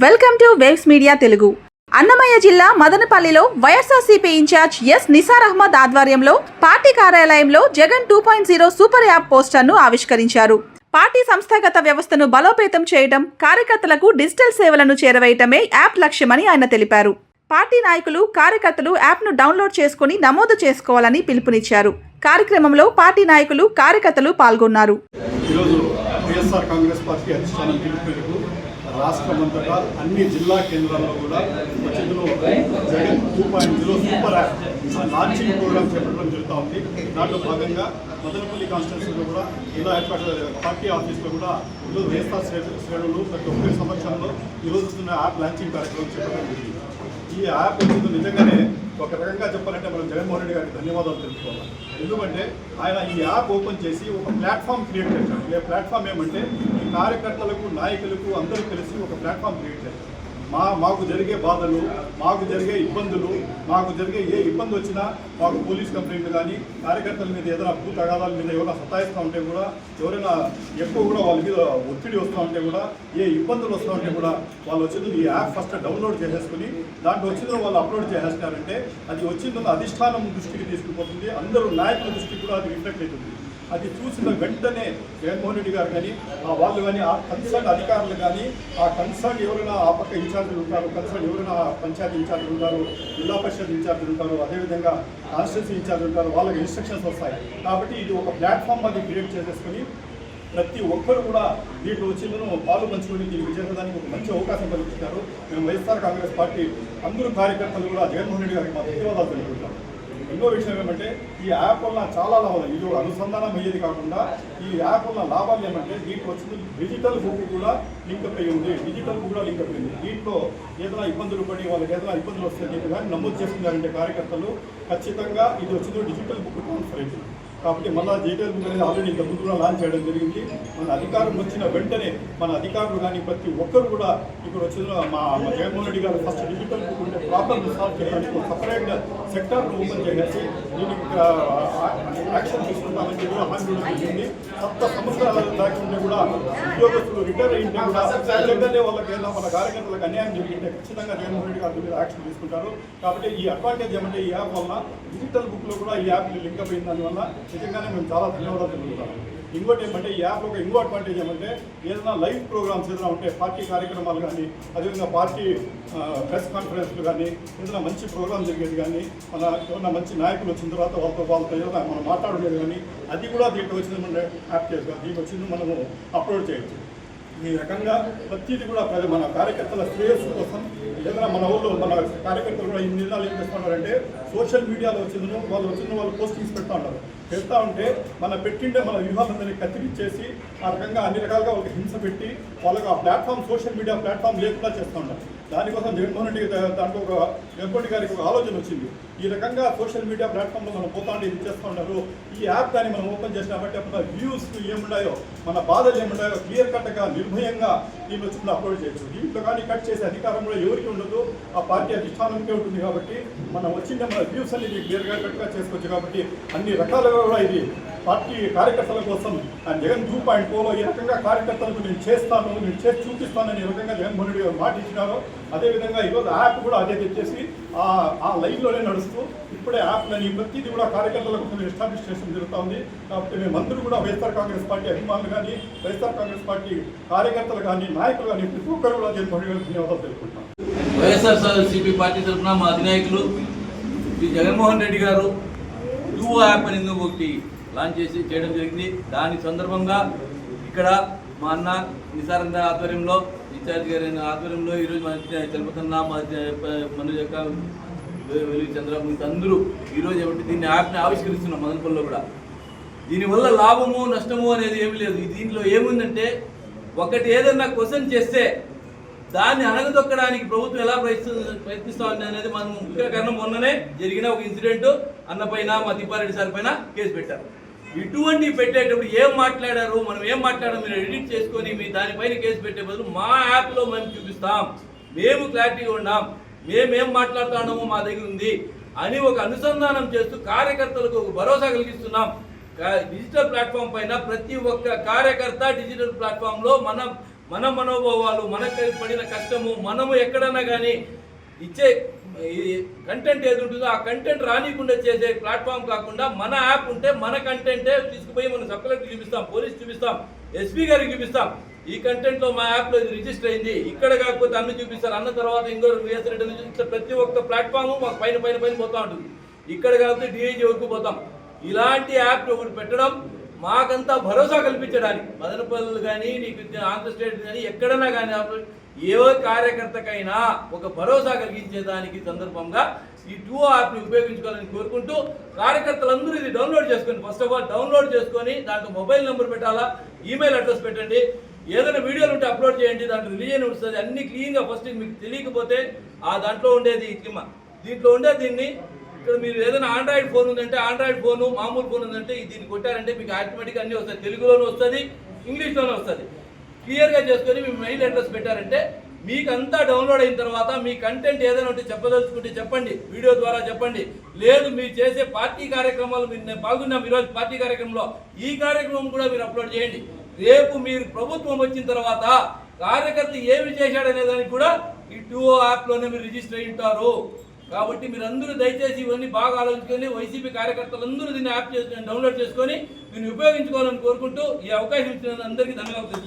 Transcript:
Welcome to waves media Telugu. Annamayya జిల్లా మదనపల్లిలో YSRCP incharge yes Nisar Ahmed ఆధ్వర్యంలో పార్టీ కార్యాలయంలో జగన్ 2.0 సూపర్ యాప్ పోస్టర్ను ఆవిష్కరించారు. పార్టీ సంస్థాగత వ్యవస్థను బలోపేతం చేయడం, కార్యకర్తలకు డిజిటల్ సేవలను చేరవేయటమే యాప్ లక్ష్యమని ఆయన తెలిపారు. పార్టీ నాయకులు, కార్యకర్తలు యాప్ను డౌన్లోడ్ చేసుకుని నమోదు చేసుకోవాలని పిలుపునిచ్చారు. కార్యక్రమంలో పార్టీ నాయకులు, కార్యకర్తలు పాల్గొన్నారు. రాష్ట్రమంతటా అన్ని జిల్లా కేంద్రాల్లో కూడా Jagan 2.0 super app launching programme చేపట్టడం జరుగుతూ ఉంది. దాంట్లో భాగంగా మదనపల్లి కాన్స్టిట్యూన్సీలో కూడా ఇలా ఏర్పాటు పార్టీ ఆఫీస్లో కూడా ఈరోజు వైఎస్ఆర్ శ్రేణులు ప్రతి ఒక్కరి సమక్షంలో ఈరోజు యాప్ లాంచింగ్ కార్యక్రమం చేపట్టడం జరిగింది. ఈ యాప్ నిజంగానే ఒక రకంగా చెప్పాలంటే మనం జగన్మోహన్ రెడ్డి గారికి ధన్యవాదాలు తెలుసుకోవాలి. ఎందుకంటే ఆయన ఈ యాప్ ఓపెన్ చేసి ఒక ప్లాట్ఫామ్ క్రియేట్ చేశారు. ఈ ప్లాట్ఫామ్ ఏమంటే ఈ కార్యకర్తలకు, నాయకులకు అందరూ కలిసి ఒక ప్లాట్ఫామ్ క్రియేట్ చేశారు. మాకు జరిగే బాధలు, మాకు జరిగే ఇబ్బందులు, మాకు జరిగే ఏ ఇబ్బంది వచ్చినా మాకు పోలీస్ కంప్లైంట్లు కానీ, కార్యకర్తల మీద ఏదైనా భూ తగాదాల మీద ఎవరైనా సతాయిస్తూ ఉంటే కూడా, ఎవరైనా ఎక్కువ కూడా వాళ్ళ మీద ఒత్తిడి వస్తూ ఉంటే కూడా, ఏ ఇబ్బందులు వస్తూ ఉంటే కూడా వాళ్ళు వచ్చింది ఈ యాప్ ఫస్ట్ డౌన్లోడ్ చేసేసుకుని దాంట్లో వచ్చిందో వాళ్ళు అప్లోడ్ చేసేస్తారంటే అది వచ్చిందో అధిష్టానం దృష్టికి తీసుకుపోతుంది. అందరూ నాయకుల దృష్టికి కూడా అది రిఫ్లెక్ట్ అవుతుంది. అది చూసిన వెంటనే జగన్మోహన్ రెడ్డి గారు కానీ, వాళ్ళు కానీ, ఆ కన్సర్న్ అధికారులు కానీ, ఆ కన్సర్న్ ఎవరైనా ఆ పక్క ఇన్ఛార్జీలు ఉంటారు, కన్సర్న్ ఎవరైనా పంచాయతీ ఇన్ఛార్జీలు ఉంటారు, జిల్లా పరిషత్ ఇన్ఛార్జీలు ఉంటారు, అదేవిధంగా కాన్స్టిట్యూన్సీ ఇన్ఛార్జీలు ఉంటారు, వాళ్ళకి ఇన్స్ట్రక్షన్స్ వస్తాయి. కాబట్టి ఇది ఒక ప్లాట్ఫామ్ అది క్రియేట్ చేసేసుకుని ప్రతి ఒక్కరు కూడా దీంట్లో వచ్చిందను పాలు పంచుకొని దీనికి చేసేదానికి ఒక మంచి అవకాశం కల్పిస్తారు. మేము వైఎస్ఆర్ కాంగ్రెస్ పార్టీ అందరూ కార్యకర్తలు కూడా జగన్మోహన్ రెడ్డి గారికి మా ధన్యవాదాలు తెలుపుకుంటాం. ఇంకో విషయం ఏమంటే ఈ యాప్ వల్ల చాలా లాభాలు, ఇది అనుసంధానం అయ్యేది కాకుండా ఈ యాప్ వల్ల లాభాలు ఏమంటే దీంట్లో వచ్చింది డిజిటల్ బుక్ కూడా లింకప్ అయ్యి ఉంది. డిజిటల్ బుక్ కూడా లింకప్ అయింది. దీంట్లో ఏదైనా ఇబ్బందులు పడి వాళ్ళకి ఏదైనా ఇబ్బందులు వస్తే దీన్ని కానీ నమోదు చేసుకున్నారంటే కార్యకర్తలు ఖచ్చితంగా ఇది వచ్చిందో డిజిటల్ బుక్ ట్రాన్స్ఫర్ అయింది. కాబట్టి మళ్ళీ డిజిటల్ బుక్ అనేది ఆల్రెడీ ఇంత ముందు కూడా లాంచ్ చేయడం జరిగింది. మన అధికారం వచ్చిన వెంటనే మన అధికారులు కానీ ప్రతి ఒక్కరు కూడా ఇక్కడ వచ్చిన మా జగన్మోహన్ రెడ్డి గారు ఫస్ట్ డిజిటల్ బుక్ ఉంటే ప్రాబ్లమ్ సాల్వ్ చేయడానికి ఒక సపరేట్ సెక్టార్ను ఓపెన్ చేసి దీనికి యాక్షన్ తీసుకుంటామని చెప్పి హామీ జరిగింది. 7 సంవత్సరాల దాకా ఉంటే కూడా ఉద్యోగస్తులు రిటైర్ అయింటే కూడా జగన్నే వాళ్ళకి ఏదైనా మన కార్యకర్తలకు అన్యాయం జరిగింటే ఖచ్చితంగా జగన్మోహన్ రెడ్డి గారి మీద యాక్షన్ తీసుకుంటారు. కాబట్టి ఈ అడ్వాంటేజ్ ఏమంటే ఈ యాప్ వల్ల డిజిటల్ బుక్లో కూడా ఈ యాప్ లింకప్ అయిన దానివల్ల నిజంగానే మేము చాలా ధన్యవాదాలు తెలుపుతాము. ఇంకోటి ఏమంటే ఈ యాప్లో ఒక ఇంకో అడ్వాంటేజ్ ఏమంటే ఏదైనా లైవ్ ప్రోగ్రామ్స్ ఏదైనా ఉంటే పార్టీ కార్యక్రమాలు కానీ, అదేవిధంగా పార్టీ ప్రెస్ కాన్ఫరెన్స్లు కానీ, ఏదైనా మంచి ప్రోగ్రామ్ జరిగేది కానీ, మన ఏదైనా మంచి నాయకులు వచ్చిన తర్వాత వాళ్ళతో ఏదైనా మనం మాట్లాడలేదు కానీ అది కూడా దీంట్లో వచ్చింది మన యాప్ చేసుకోవాలి. దీనికి వచ్చింది మనము అప్లోడ్ చేయొచ్చు. ఈ రకంగా ప్రతిదీ కూడా మన కార్యకర్తల శ్రేయస్సు కోసం ఏదైనా మన ఊళ్ళో మన కార్యకర్తలు కూడా ఈ నిర్ణయాలు ఏం చేస్తున్నారంటే సోషల్ మీడియాలో వాళ్ళు పోస్టింగ్స్ పెడతా ఉంటారు. పెడతా ఉంటే పెట్టిండే మన వ్యూహాలందరినీ కత్తిరించేసి ఆ రకంగా అన్ని రకాలుగా వాళ్ళకి హింస పెట్టి వాళ్ళకి ఆ ప్లాట్ఫామ్ సోషల్ మీడియా ప్లాట్ఫామ్ లేకుండా చేస్తూ ఉంటారు. దానికోసం జగన్మోహన్ రెడ్డి దాంట్లో జగన్మోహన్ రెడ్డి గారికి ఒక ఆలోచన వచ్చింది. ఈ రకంగా సోషల్ మీడియా ప్లాట్ఫామ్లో మనం పోతా ఉంటే ఇది చేస్తూ ఉంటారు. ఈ యాప్ కానీ మనం ఓపెన్ చేసినామంటే మన వ్యూస్ ఏముండాయో, మన బాధలు ఏముండాయో క్లియర్ కట్గా నిర్భయంగా దీంట్లో వచ్చింది అప్లోడ్ చేయొచ్చు. దీంట్లో కానీ కట్ చేసే అధికారం కూడా ఎవరికి ఉండదు, ఆ పార్టీ అధిష్టానంకే ఉంటుంది. కాబట్టి మనం వచ్చిందే మన వ్యూస్ అన్ని క్లియర్గా కట్గా చేసుకోవచ్చు. కాబట్టి అన్ని రకాలుగా కూడా ఇది పార్టీ కార్యకర్తల కోసం జగన్ 2.0లో ఈ రకంగా కార్యకర్తలకు నేను చేసి చూపిస్తానని ఈ రకంగా జగన్మోహన్ రెడ్డి గారు మాట ఇచ్చినారో అదేవిధంగా ఈరోజు యాప్ కూడా అదే తెచ్చేసి ఆ లైన్లోనే నడుస్తూ ఇప్పుడే యాప్లని ప్రతిదీ కూడా కార్యకర్తలకు కొంచెం ఎస్టాబ్లిష్ చేసిన జరుగుతూ ఉంది. కాబట్టి మేమందరూ కూడా వైఎస్ఆర్ కాంగ్రెస్ పార్టీ అభిమానులు కానీ, వైఎస్ఆర్ కాంగ్రెస్ పార్టీ కార్యకర్తలు కానీ, నాయకులు కానీ ప్రతి ఒక్కరు కూడా జగన్మోహన్ రెడ్డి గారికి ధన్యవాదాలు తెలుపుకుంటున్నాం. వైఎస్ఆర్సీపీ పార్టీ తరఫున మా అధినాయకులు శ్రీ జగన్మోహన్ రెడ్డి గారు యువ యాప్ అని ఒకటి లాంచ్ చేయడం జరిగింది. దాని సందర్భంగా ఇక్కడ మా అన్న నిసార్ ఆధ్వర్యంలో, ఇన్ఛార్జ్ గారి ఆధ్వర్యంలో ఈరోజు మన తెలుపుతున్న మన యొక్క వెలుగు చంద్రబాబు అందరూ ఈరోజు ఏమంటే దీన్ని యాప్ని ఆవిష్కరిస్తున్నాం మదనపల్లిలో కూడా. దీనివల్ల లాభము నష్టము అనేది ఏమీ లేదు. దీంట్లో ఏముందంటే ఒకటి ఏదన్నా క్వశ్చన్ చేస్తే దాన్ని అణగదొక్కడానికి ప్రభుత్వం ఎలా ప్రయత్నిస్తా ఉంది అనేది మనం ముఖ్య కారణం మొన్ననే జరిగిన ఒక ఇన్సిడెంట్ అన్నపైన మా తిప్పారెడ్డి సార్ పైన కేసు పెట్టారు. ఇటువంటి పెట్టేటప్పుడు ఏం మాట్లాడారు, మనం ఏం మాట్లాడారు మీరు ఎడిట్ చేసుకొని మీ దానిపైన కేసు పెట్టే బదులు మా యాప్లో మేము చూపిస్తాం, మేము క్లారిటీగా ఉన్నాం, మేమేం మాట్లాడుతున్నామో మా దగ్గర ఉంది, అని ఒక అనుసంధానం చేస్తూ కార్యకర్తలకు ఒక భరోసా కలిగిస్తున్నాం. డిజిటల్ ప్లాట్ఫామ్ పైన ప్రతి ఒక్క కార్యకర్త డిజిటల్ ప్లాట్ఫామ్లో మన మనోభావాలు, మనకు పడిన కష్టము, మనము ఎక్కడన్నా కానీ ఇచ్చే కంటెంట్ ఏది ఉంటుందో ఆ కంటెంట్ రానికుండా చేసే ప్లాట్ఫామ్ కాకుండా మన యాప్ ఉంటే మన కంటెంటే తీసుకుపోయి మనం సబ్ కలెక్టర్ చూపిస్తాం, పోలీస్ చూపిస్తాం, ఎస్పీ గారికి చూపిస్తాం. ఈ కంటెంట్లో మా యాప్లో ఇది రిజిస్టర్ అయింది, ఇక్కడ కాకపోతే అన్ని చూపిస్తారు, అన్న తర్వాత ఇంకోరు విఎస్ రెడ్డి చూపిస్తారు. ప్రతి ఒక్క ప్లాట్ఫామ్ మాకు పైన పోతూ ఉంటుంది. ఇక్కడ కాకపోతే డిఐజీ వరకు పోతాం. ఇలాంటి యాప్ ఒకటి పెట్టడం మాకంతా భరోసా కల్పించడానికి, మదనపల్లి కానీ నీకు ఆంధ్ర స్టేట్ కానీ ఎక్కడైనా కానీ ఏ కార్యకర్తకైనా ఒక భరోసా కలిగించేదానికి సందర్భంగా ఈ 2 యాప్ని ఉపయోగించుకోవాలని కోరుకుంటూ కార్యకర్తలందరూ ఇది డౌన్లోడ్ చేసుకోండి. ఫస్ట్ ఆఫ్ ఆల్ డౌన్లోడ్ చేసుకొని దాంట్లో మొబైల్ నెంబర్ పెట్టాలా, ఈమెయిల్ అడ్రస్ పెట్టండి, ఏదైనా వీడియోలు ఉంటే అప్లోడ్ చేయండి, దాంట్లో రిలీజన్ వస్తుంది, అన్ని క్లీన్గా. ఫస్ట్ మీకు తెలియకపోతే ఆ దాంట్లో ఉండేది దీంట్లో ఉండే దీన్ని ఇక్కడ మీరు ఏదైనా ఆండ్రాయిడ్ ఫోన్ ఉందంటే ఆండ్రాయిడ్ ఫోను, మామూలు ఫోన్ ఉందంటే దీన్ని కొట్టారంటే మీకు ఆటోమేటిక్గా అన్నీ వస్తాయి. తెలుగులోనూ వస్తుంది, ఇంగ్లీష్లోనూ వస్తుంది. క్లియర్గా చేసుకొని మీ మెయిల్ అడ్రస్ పెట్టారంటే మీకు అంతా డౌన్లోడ్ అయిన తర్వాత మీ కంటెంట్ ఏదైనా ఉంటే చెప్పదలుచుకుంటే చెప్పండి, వీడియో ద్వారా చెప్పండి. లేదు మీరు చేసే పార్టీ కార్యక్రమాలు, మీరు పాల్గొన్నాం ఈరోజు పార్టీ కార్యక్రమంలో, ఈ కార్యక్రమం కూడా మీరు అప్లోడ్ చేయండి. రేపు మీరు ప్రభుత్వం వచ్చిన తర్వాత కార్యకర్త ఏమి చేశాడనే దానికి కూడా ఈ 2 యాప్లోనే మీరు రిజిస్టర్ అయి ఉంటారు. కాబట్టి మీరందరూ దయచేసి ఇవన్నీ బాగా ఆలోచించుకొని వైసీపీ కార్యకర్తలందరూ దీన్ని యాప్ చేసుకొని డౌన్లోడ్ చేసుకొని దీన్ని ఉపయోగించుకోవాలని కోరుకుంటూ ఈ అవకాశం ఇచ్చిన అందరికీ ధన్యవాదాలు.